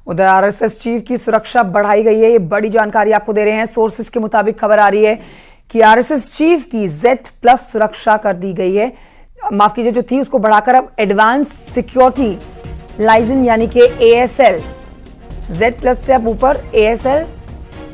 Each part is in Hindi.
उधर आरएसएस चीफ की सुरक्षा बढ़ाई गई है। ये बड़ी जानकारी आपको दे रहे हैं। सोर्सेस के मुताबिक खबर आ रही है कि आरएसएस चीफ की Z+ सुरक्षा कर दी गई है। माफ कीजिए, जो थी उसको बढ़ाकर अब एडवांस सिक्योरिटी लाइजन यानी कि ASL, Z+ से अब ऊपर ASL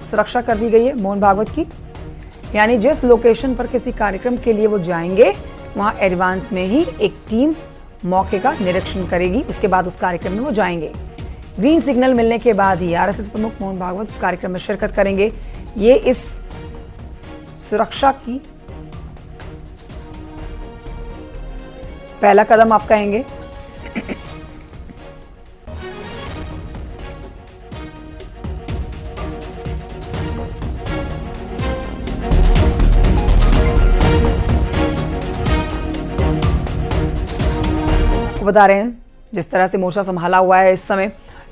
सुरक्षा कर दी गई है मोहन भागवत की। यानी जिस लोकेशन पर किसी कार्यक्रम के लिए वो जाएंगे वहां एडवांस में ही एक टीम मौके का निरीक्षण करेगी। उसके बाद उस कार्यक्रम में वो जाएंगे। ग्रीन सिग्नल मिलने के बाद ही आरएसएस प्रमुख मोहन भागवत उस कार्यक्रम में शिरकत करेंगे। ये इस सुरक्षा की पहला कदम आप कहेंगे। बता रहे हैं जिस तरह से मोर्चा संभाला हुआ है इस समय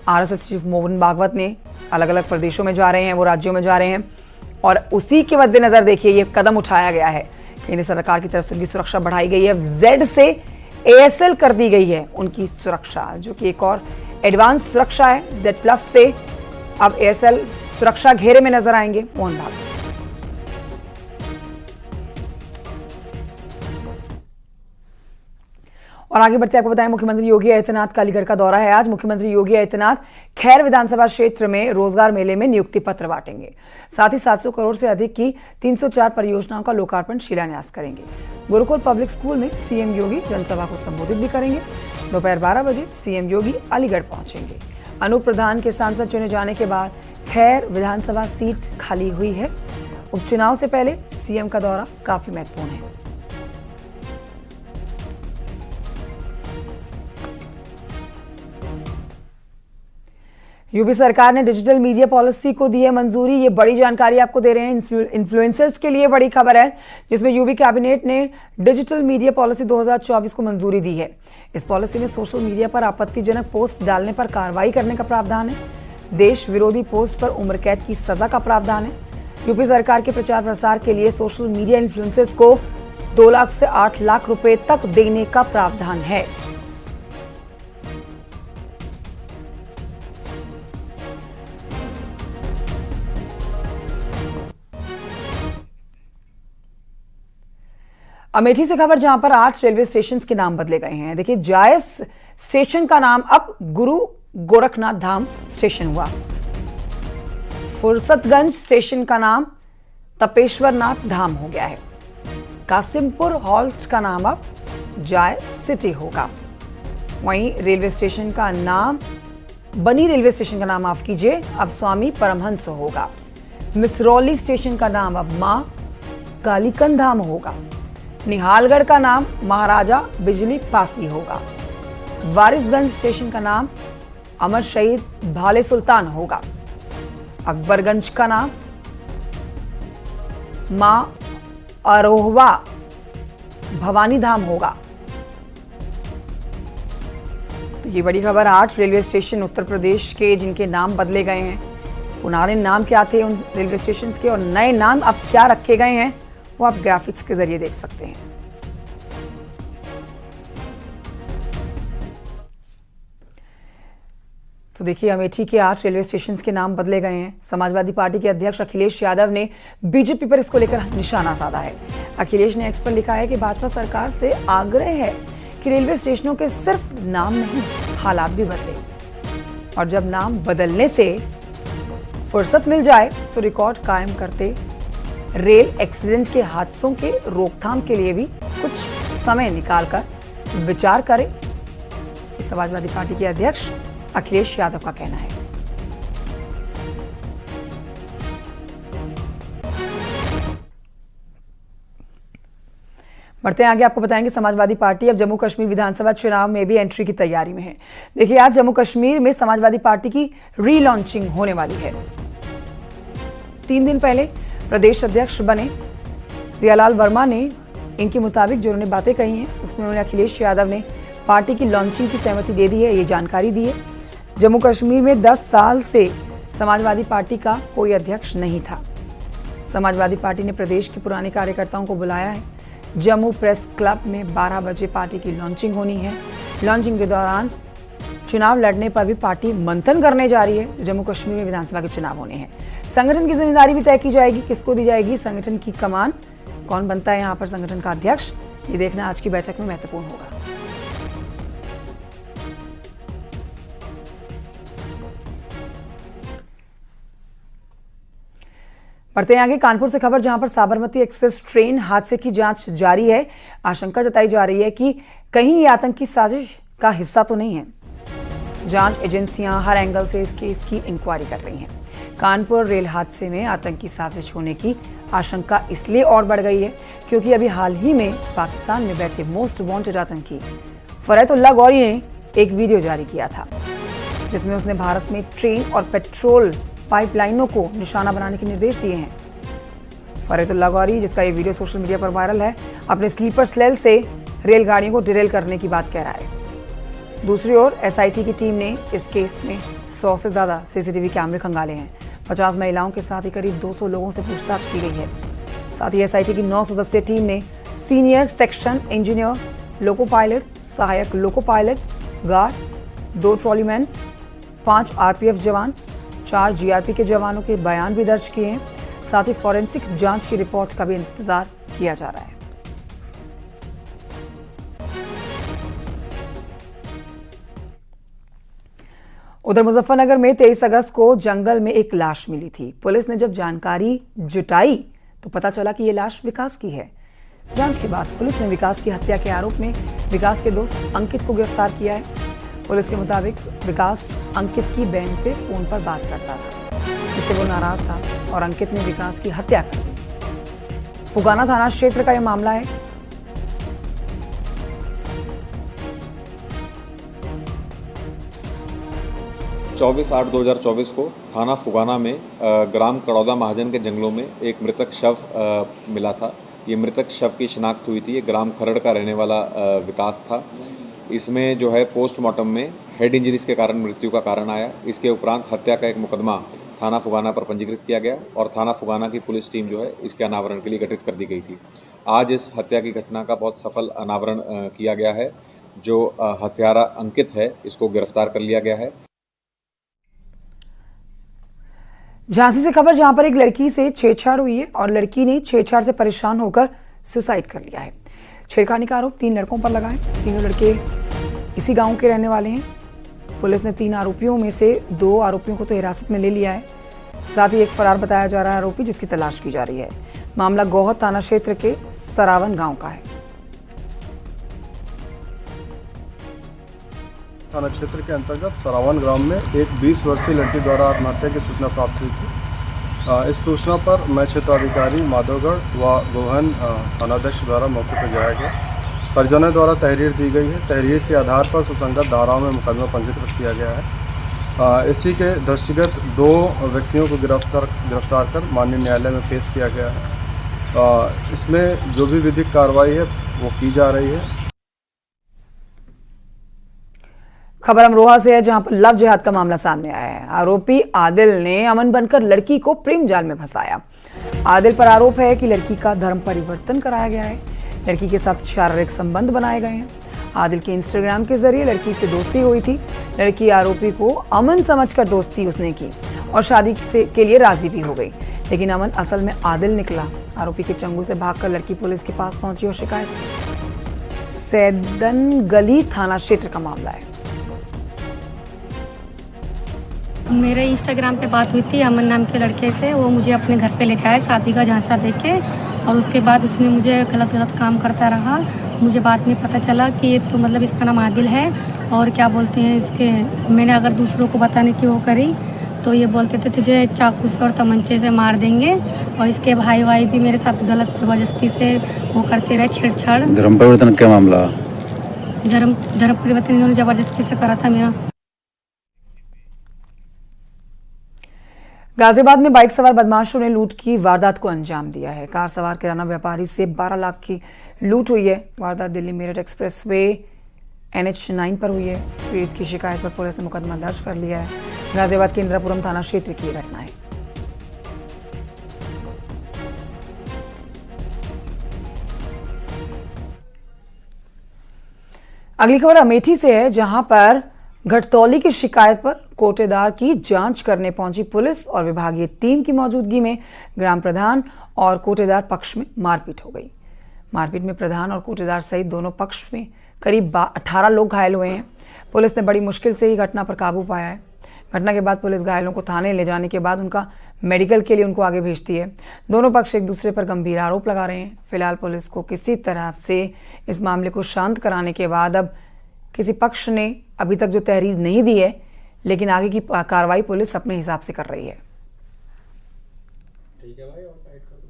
आरएसएस चीफ मोहन भागवत ने, अलग अलग प्रदेशों में जा रहे हैं, वो राज्यों में जा रहे हैं और उसी के मद्देनजर देखिए ये कदम उठाया गया है। केंद्र सरकार की तरफ से उनकी सुरक्षा बढ़ाई गई है। Z से ASL कर दी गई है उनकी सुरक्षा, जो कि एक और एडवांस सुरक्षा है। Z+ से अब ASL सुरक्षा घेरे में नजर आएंगे मोहन भागवत। और आगे बढ़ते आपको बताएं, मुख्यमंत्री योगी आदित्यनाथ का अलीगढ़ का दौरा है आज। मुख्यमंत्री योगी आदित्यनाथ खैर विधानसभा क्षेत्र में रोजगार मेले में नियुक्ति पत्र बांटेंगे। साथ ही 700 करोड़ से अधिक की 304 परियोजनाओं का लोकार्पण शिलान्यास करेंगे। गुरुकुल पब्लिक स्कूल में सीएम योगी जनसभा को संबोधित भी करेंगे। दोपहर 12 बजे सीएम योगी अलीगढ़ पहुंचेंगे। अनूप प्रधान के सांसद चुने जाने के बाद खैर विधानसभा सीट खाली हुई है। उपचुनाव से पहले सीएम का दौरा काफी महत्वपूर्ण है। यूपी सरकार ने डिजिटल मीडिया पॉलिसी को दी है मंजूरी। ये बड़ी जानकारी आपको दे रहे हैं। इन्फ्लुएंसर्स के लिए बड़ी खबर है, जिसमें यूपी कैबिनेट ने डिजिटल मीडिया पॉलिसी 2024 को मंजूरी दी है। इस पॉलिसी में सोशल मीडिया पर आपत्तिजनक पोस्ट डालने पर कार्रवाई करने का प्रावधान है। देश विरोधी पोस्ट पर उम्र कैद की सजा का प्रावधान है। यूपी सरकार के प्रचार प्रसार के लिए सोशल मीडिया इन्फ्लुएंसर्स को 2 लाख से 8 लाख रुपए तक देने का प्रावधान है। अमेठी से खबर, जहां पर 8 रेलवे स्टेशन के नाम बदले गए हैं। देखिए, जायस स्टेशन का नाम अब गुरु गोरखनाथ धाम स्टेशन हुआ। फुर्सतगंज स्टेशन का नाम तपेश्वरनाथ धाम हो गया है। कासिमपुर हॉल्ट का नाम अब जायस सिटी होगा। वहीं रेलवे स्टेशन का नाम बनी रेलवे स्टेशन का नाम माफ कीजिए अब स्वामी परमहंस होगा। मिसरौली स्टेशन का नाम अब मां कालीकन धाम होगा। निहालगढ़ का नाम महाराजा बिजली पासी होगा। वारिसगंज स्टेशन का नाम अमर शहीद भाले सुल्तान होगा। अकबरगंज का नाम मां अरोहवा भवानी धाम होगा। तो ये बड़ी खबर, 8 रेलवे स्टेशन उत्तर प्रदेश के जिनके नाम बदले गए हैं। पुराने नाम क्या थे उन रेलवे स्टेशन के और नए नाम अब क्या रखे गए हैं वो आप ग्राफिक्स के जरिए देख सकते हैं। तो देखिए, अमेठी के 8 रेलवे स्टेशन के नाम बदले गए हैं। समाजवादी पार्टी के अध्यक्ष अखिलेश यादव ने बीजेपी पर इसको लेकर निशाना साधा है। अखिलेश ने एक्स पर लिखा है कि भाजपा सरकार से आग्रह है कि रेलवे स्टेशनों के सिर्फ नाम नहीं, हालात भी बदले और जब नाम बदलने से फुर्सत मिल जाए तो रिकॉर्ड कायम करते रेल एक्सीडेंट के हादसों के रोकथाम के लिए भी कुछ समय निकालकर विचार करें। समाजवादी पार्टी के अध्यक्ष अखिलेश यादव का कहना है। बढ़ते हैं आगे, आपको बताएंगे समाजवादी पार्टी अब जम्मू कश्मीर विधानसभा चुनाव में भी एंट्री की तैयारी में है। देखिए, आज जम्मू कश्मीर में समाजवादी पार्टी की रीलॉन्चिंग होने वाली है। 3 दिन पहले प्रदेश अध्यक्ष बने जियालाल वर्मा ने इनके मुताबिक जो उन्होंने बातें कही हैं उसमें उन्होंने अखिलेश यादव ने पार्टी की लॉन्चिंग की सहमति दे दी है, ये जानकारी दी है। जम्मू कश्मीर में 10 साल से समाजवादी पार्टी का कोई अध्यक्ष नहीं था। समाजवादी पार्टी ने प्रदेश के पुराने कार्यकर्ताओं को बुलाया है। जम्मू प्रेस क्लब में 12 बजे पार्टी की लॉन्चिंग होनी है। लॉन्चिंग के दौरान चुनाव लड़ने पर भी पार्टी मंथन करने जा रही है। जम्मू कश्मीर में विधानसभा के चुनाव होने हैं। संगठन की जिम्मेदारी भी तय की जाएगी, किसको दी जाएगी संगठन की कमान, कौन बनता है यहाँ पर संगठन का अध्यक्ष, ये देखना आज की बैठक में महत्वपूर्ण होगा। बढ़ते हैं आगे, कानपुर से खबर, जहां पर साबरमती एक्सप्रेस ट्रेन हादसे की जांच जारी है। आशंका जताई जा रही है कि कहीं ये आतंकी साजिश का हिस्सा तो नहीं है। जांच एजेंसियां हर एंगल से इस केस की इंक्वायरी कर रही हैं। कानपुर रेल हादसे में आतंकी साजिश होने की आशंका इसलिए और बढ़ गई है क्योंकि अभी हाल ही में पाकिस्तान में बैठे मोस्ट वांटेड आतंकी फरैतुल्लाह गौरी ने एक वीडियो जारी किया था, जिसमें उसने भारत में ट्रेन और पेट्रोल पाइपलाइनों को निशाना बनाने के निर्देश दिए हैं। फरैतुल्लाह गौरी, जिसका ये वीडियो सोशल मीडिया पर वायरल है, अपने स्लीपर सेल से रेलगाड़ियों को डिरेल करने की बात कह रहा है। दूसरी ओर एसआईटी की टीम ने इस केस में 100 से ज्यादा सीसीटीवी कैमरे खंगाले हैं। 50 महिलाओं के साथ ही करीब 200 लोगों से पूछताछ की गई है। साथ ही एसआईटी की 9 सदस्यीय टीम ने senior section engineer, loco pilot, सहायक loco pilot, guard, 2 trolleyman, 5 RPF जवान, 4 जीआरपी के जवानों के बयान भी दर्ज किए हैं। साथ ही फॉरेंसिक जांच की रिपोर्ट का भी इंतजार किया जा रहा है। उधर मुजफ्फरनगर में 23 अगस्त को जंगल में एक लाश मिली थी। पुलिस ने जब जानकारी जुटाई तो पता चला कि यह लाश विकास की है। जांच के बाद पुलिस ने विकास की हत्या के आरोप में विकास के दोस्त अंकित को गिरफ्तार किया है। पुलिस के मुताबिक विकास अंकित की बहन से फोन पर बात करता था, जिससे वो नाराज था और अंकित ने विकास की हत्या कर दी। फुगाना थाना क्षेत्र का यह मामला है। चौबीस 8/2024 को थाना फुगाना में ग्राम कड़ौदा महाजन के जंगलों में एक मृतक शव मिला था। ये मृतक शव की शिनाख्त हुई थी। ये ग्राम खरड़ का रहने वाला विकास था। इसमें जो है पोस्टमार्टम में हेड इंजरीज के कारण मृत्यु का कारण आया। इसके उपरांत हत्या का एक मुकदमा थाना फुगाना पर पंजीकृत किया गया और थाना फुगाना की पुलिस टीम जो है इसके अनावरण के लिए गठित कर दी गई थी। आज इस हत्या की घटना का बहुत सफल अनावरण किया गया है। जो हत्यारा अंकित है, इसको गिरफ्तार कर लिया गया है। झांसी से खबर, जहां पर एक लड़की से छेड़छाड़ हुई है और लड़की ने छेड़छाड़ से परेशान होकर सुसाइड कर लिया है। छेड़खानी का आरोप 3 लड़कों पर लगा है। तीनों लड़के इसी गांव के रहने वाले हैं। पुलिस ने 3 आरोपियों में से 2 आरोपियों को तो हिरासत में ले लिया है। साथ ही एक फरार बताया जा रहा है आरोपी, जिसकी तलाश की जा रही है। मामला गोहद थाना क्षेत्र के सरावन गांव का है। थाना क्षेत्र के अंतर्गत सरावन ग्राम में एक 20 वर्षीय लड़की द्वारा आत्महत्या की सूचना प्राप्त हुई थी। इस सूचना पर मैं क्षेत्राधिकारी माधवगढ़ व गोहन थानाध्यक्ष द्वारा मौके पर जाया गया। परिजनों द्वारा तहरीर दी गई है। तहरीर के आधार पर सुसंगत धाराओं में मुकदमा पंजीकृत किया गया है। इसी के दृष्टिगत 2 व्यक्तियों को गिरफ्तार कर माननीय न्यायालय में पेश किया गया है। इसमें जो भी विधिक कार्रवाई है वो की जा रही है। खबर अमरोहा से है, जहां पर लव जिहाद का मामला सामने आया है। आरोपी आदिल ने अमन बनकर लड़की को प्रेम जाल में फंसाया। आदिल पर आरोप है कि लड़की का धर्म परिवर्तन कराया गया है। लड़की के साथ शारीरिक संबंध बनाए गए हैं। आदिल की इंस्टाग्राम के जरिए लड़की से दोस्ती हुई थी। लड़की आरोपी को अमन समझकर दोस्ती उसने की और शादी के लिए राजी भी हो गई, लेकिन अमन असल में आदिल निकला। आरोपी के चंगुल से भागकर लड़की पुलिस के पास पहुंची और शिकायत की। सैदन गली थाना क्षेत्र का मामला है। मेरे इंस्टाग्राम पे बात हुई थी अमन नाम के लड़के से। वो मुझे अपने घर पे लेके आया शादी का झांसा देके, और उसके बाद उसने मुझे गलत काम करता रहा। मुझे बाद में पता चला कि ये तो मतलब इसका नाम आदिल है, और क्या बोलते हैं इसके, मैंने अगर दूसरों को बताने की वो करी तो ये बोलते थे तुझे चाकू से और तमंचे से मार देंगे। और इसके भाई भी मेरे साथ गलत ज़बरदस्ती से वो करते रहे, छेड़छाड़। धर्म परिवर्तन क्या मामला? धर्म परिवर्तन इन्होंने ज़बरदस्ती से करा था मेरा। गाजियाबाद में बाइक सवार बदमाशों ने लूट की वारदात को अंजाम दिया है। कार सवार किराना व्यापारी से 12 लाख की लूट हुई है। वारदात दिल्ली मेरठ एक्सप्रेसवे NH9 पर हुई है। पीड़ित की शिकायत पर पुलिस ने मुकदमा दर्ज कर लिया है। गाजियाबाद के इंद्रापुरम थाना क्षेत्र की घटना है। अगली खबर अमेठी से है, जहां पर घटतौली की शिकायत पर कोटेदार की जांच करने पहुंची पुलिस और विभागीय टीम की मौजूदगी में ग्राम प्रधान और कोटेदार पक्ष में मारपीट हो गई। मारपीट में प्रधान और कोटेदार सहित दोनों पक्ष में करीब 18 लोग घायल हुए हैं। पुलिस ने बड़ी मुश्किल से ही घटना पर काबू पाया है। घटना के बाद पुलिस घायलों को थाने ले जाने के बाद उनका मेडिकल के लिए उनको आगे भेजती है। दोनों पक्ष एक दूसरे पर गंभीर आरोप लगा रहे हैं। फिलहाल पुलिस को किसी तरह से इस मामले को शांत कराने के बाद अब किसी पक्ष ने अभी तक जो तहरीर नहीं दी है, लेकिन आगे की कार्रवाई पुलिस अपने हिसाब से कर रही है। ठीक है भाई, और टाइट कर दो।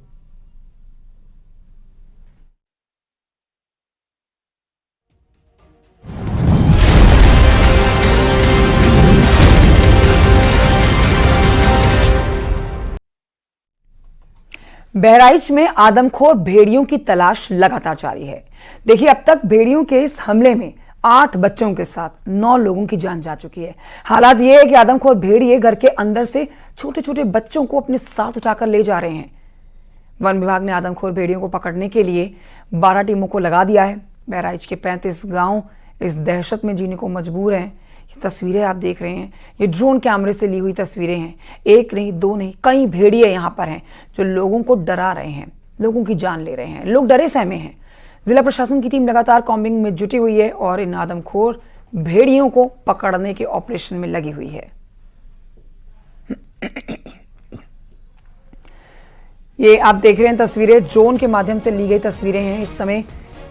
बहराइच में आदमखोर भेड़ियों की तलाश लगातार जारी है। देखिए, अब तक भेड़ियों के इस हमले में 8 बच्चों के साथ 9 लोगों की जान जा चुकी है। हालात ये है कि आदमखोर भेड़िए घर के अंदर से छोटे छोटे बच्चों को अपने साथ उठाकर ले जा रहे हैं। वन विभाग ने आदमखोर भेड़ियों को पकड़ने के लिए 12 टीमों को लगा दिया है। बहराइच के 35 गांव इस दहशत में जीने को मजबूर हैं। ये तस्वीरें आप देख रहे हैं, ये ड्रोन कैमरे से ली हुई तस्वीरें हैं। एक नहीं, दो नहीं, कई भेड़िए यहाँ पर हैं जो लोगों को डरा रहे हैं, लोगों की जान ले रहे हैं। लोग डरे सहमे हैं। जिला प्रशासन की टीम लगातार कॉम्बिंग में जुटी हुई है और इन आदमखोर भेड़ियों को पकड़ने के ऑपरेशन में लगी हुई है। ये आप देख रहे हैं तस्वीरें, ड्रोन के माध्यम से ली गई तस्वीरें हैं। इस समय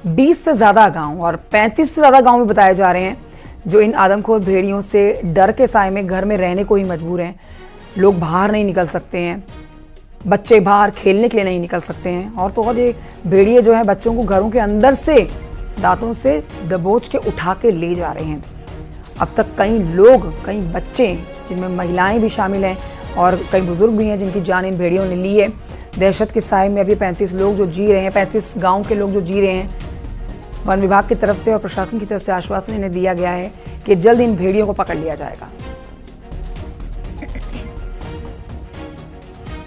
20 से ज्यादा गांव और 35 से ज्यादा गांव में बताए जा रहे हैं जो इन आदमखोर भेड़ियों से डर के साए में घर में रहने को ही मजबूर हैं। लोग बाहर नहीं निकल सकते हैं, बच्चे बाहर खेलने के लिए नहीं निकल सकते हैं, और तो और ये भेड़िए जो है बच्चों को घरों के अंदर से दांतों से दबोच के उठा के ले जा रहे हैं। अब तक कई लोग, कई बच्चे, जिनमें महिलाएं भी शामिल हैं और कई बुजुर्ग भी हैं जिनकी जान इन भेड़ियों ने ली है। दहशत के साए में अभी 35 लोग जो जी रहे हैं, 35 गाँव के लोग जो जी रहे हैं। वन विभाग की तरफ से और प्रशासन की तरफ से आश्वासन इन्हें दिया गया है कि जल्द इन भेड़ियों को पकड़ लिया जाएगा।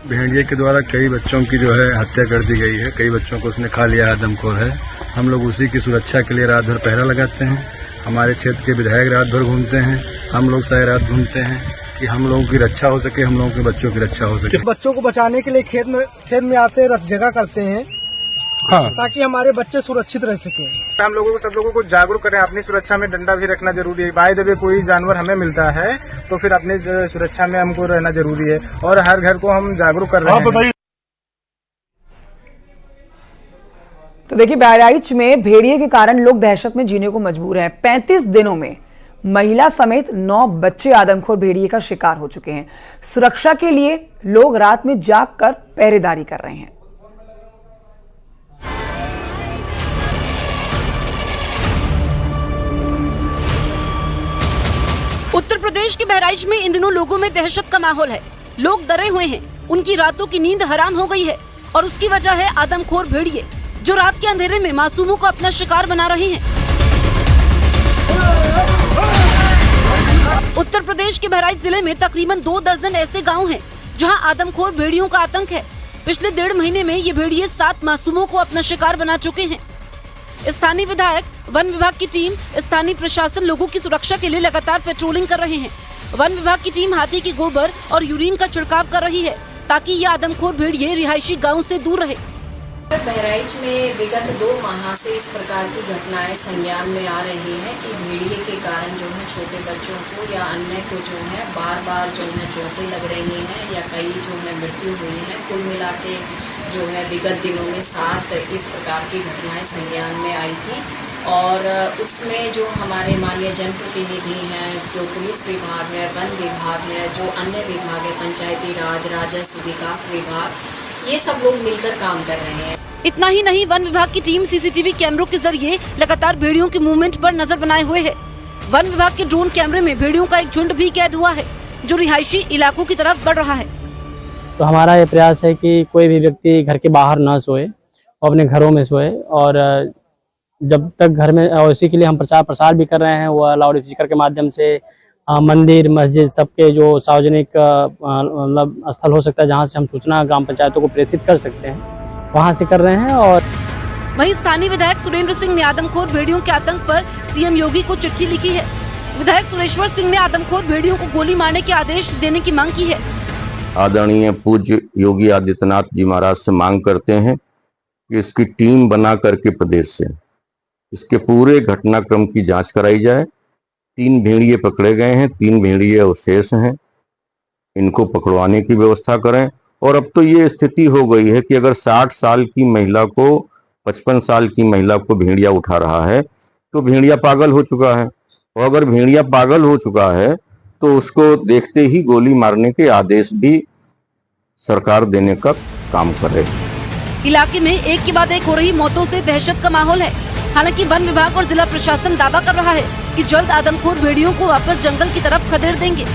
भेड़िए के द्वारा कई बच्चों की जो है हत्या कर दी गई है। कई बच्चों को उसने खा लिया है, आदमखोर है। हम लोग उसी की सुरक्षा के लिए रात भर पहरा लगाते हैं। हमारे क्षेत्र के विधायक रात भर घूमते हैं, हम लोग सारी रात घूमते हैं कि हम लोगों की रक्षा हो सके, हम लोगों के बच्चों की रक्षा हो सके। बच्चों को बचाने के लिए खेत में आते जगह करते हैं, हाँ, ताकि हमारे बच्चे सुरक्षित रह सके। हम लोगों को, सब लोगों को जागरूक करें। अपनी सुरक्षा में डंडा भी रखना जरूरी है। बाय द वे कोई जानवर हमें मिलता है तो फिर अपनी सुरक्षा में हमको रहना जरूरी है, और हर घर को हम जागरूक कर रहे हैं। तो देखिए, बहराइच में भेड़िए के कारण लोग दहशत में जीने को मजबूर हैं। 35 दिनों में महिला समेत 9 बच्चे आदमखोर भेड़िए का शिकार हो चुके हैं। सुरक्षा के लिए लोग रात में जागकर पहरेदारी कर रहे हैं। उत्तर प्रदेश के बहराइच में इन दिनों लोगों में दहशत का माहौल है। लोग डरे हुए हैं, उनकी रातों की नींद हराम हो गई है, और उसकी वजह है आदमखोर भेड़िए जो रात के अंधेरे में मासूमों को अपना शिकार बना रहे हैं। उत्तर प्रदेश के बहराइच जिले में तकरीबन 2 दर्जन ऐसे गाँव हैं जहाँ आदमखोर भेड़ियों का आतंक है। पिछले 1.5 महीने में ये भेड़िए 7 मासूमों को अपना शिकार बना चुके हैं। स्थानीय विधायक, वन विभाग की टीम, स्थानीय प्रशासन लोगों की सुरक्षा के लिए लगातार पेट्रोलिंग कर रहे हैं। वन विभाग की टीम हाथी के गोबर और यूरिन का छिड़काव कर रही है ताकि ये आदमखोर भेड़िए रिहायशी गाँव से दूर रहे। बहराइच में विगत 2 माह से इस प्रकार की घटनाएं संज्ञान में आ रही हैं कि भेड़िए के कारण जो है छोटे बच्चों को या अन्य को जो है बार जो है चोटें लग रही हैं या कई जो है मृत्यु हुई है। कुल मिला के जो है विगत दिनों में 7 इस प्रकार की घटनाएं संज्ञान में आई थी, और उसमें जो हमारे माननीय जनप्रतिनिधि हैं, जो पुलिस विभाग है, वन विभाग है, जो अन्य विभाग है, पंचायती राज, राजस्व विकास विभाग, ये सब लोग मिलकर काम कर रहे हैं। इतना ही नहीं, वन विभाग की टीम सीसीटीवी कैमरों के जरिए लगातार भेड़ियों के मूवमेंट पर नजर बनाए हुए है। वन विभाग के ड्रोन कैमरे में भेड़ियों का एक झुंड भी कैद हुआ है जो रिहायशी इलाकों की तरफ बढ़ रहा है। तो हमारा ये प्रयास है कि कोई भी व्यक्ति घर के बाहर न सोए और अपने घरों में सोए, और जब तक घर में, और इसी के लिए हम प्रचार प्रसार भी कर रहे हैं। वो लाउड स्पीकर के माध्यम से मंदिर, मस्जिद, सबके जो सार्वजनिक मतलब स्थल हो सकता है जहां से हम सूचना ग्राम पंचायतों को प्रेषित कर सकते हैं, वहां से कर रहे हैं। और वहीं स्थानीय विधायक सुरेंद्र सिंह ने आदमखोर भेड़ियों के आतंक पर सीएम योगी को चिट्ठी लिखी है। विधायक सुरेश्वर सिंह ने आदमखोर भेड़ियों को गोली मारने के आदेश देने की मांग की है। आदरणीय पूज्य योगी आदित्यनाथ जी महाराज से मांग करते हैं कि इसकी टीम बना करके प्रदेश से इसके पूरे घटनाक्रम की जांच कराई जाए। 3 भेड़िए पकड़े गए हैं, 3 भेड़िए अवशेष हैं, इनको पकड़वाने की व्यवस्था करें। और अब तो ये स्थिति हो गई है कि अगर 60 साल की महिला को 55 साल की महिला को भेड़िया उठा रहा है तो भेड़िया पागल हो चुका है, और अगर भेड़िया पागल हो चुका है तो उसको देखते ही गोली मारने के आदेश भी सरकार देने का काम करे। इलाके में एक के बाद एक हो रही मौतों से दहशत का माहौल है। हालांकि वन विभाग और जिला प्रशासन दावा कर रहा है कि जल्द आदमखोर भेड़ियों को वापस जंगल की तरफ खदेड़ देंगे।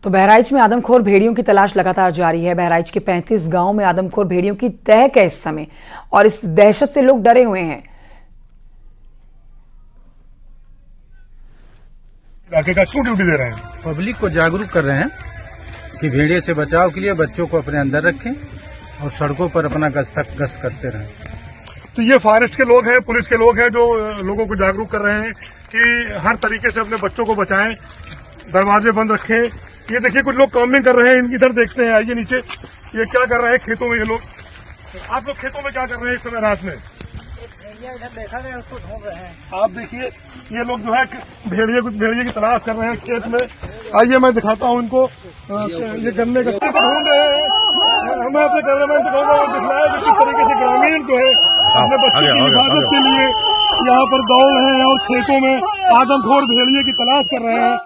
तो बहराइच में आदमखोर भेड़ियों की तलाश लगातार जारी है। बहराइच के 35 गांव में आदमखोर भेड़ियों की तहक है इस समय, और इस दहशत से लोग डरे हुए हैं। इलाके का क्यों ड्यूटी दे रहे हैं? पब्लिक को जागरूक कर रहे हैं कि भेड़िए से बचाव के लिए बच्चों को अपने अंदर रखें और सड़कों पर अपना गश्त करते रहें। तो ये फॉरेस्ट के लोग हैं, पुलिस के लोग हैं जो लोगों को जागरूक कर रहे हैं कि हर तरीके से अपने बच्चों को बचाएं, दरवाजे बंद रखें। ये देखिए कुछ लोग कॉम्बिंग कर रहे हैं, इधर देखते हैं, आइए नीचे। ये क्या कर रहे हैं खेतों में? ये लोग, आप लोग खेतों में क्या कर रहे हैं इस समय रात में? इधर देखा गया, उसको ढूंढ रहे हैं। आप देखिए ये लोग जो है भेड़िए की तलाश कर रहे हैं खेत में। आइए मैं दिखाता हूँ इनको। ये गन्ने का ढूंढ रहे हैं। हमें अपने कैमरामैन से कहूँगा वो दिखलाया कि किस तरीके से ग्रामीण जो है अपने बच्चों की हिफाजत के लिए यहाँ पर दौड़ रहे हैं और खेतों में आदमखोर भेड़िए की तलाश कर रहे हैं।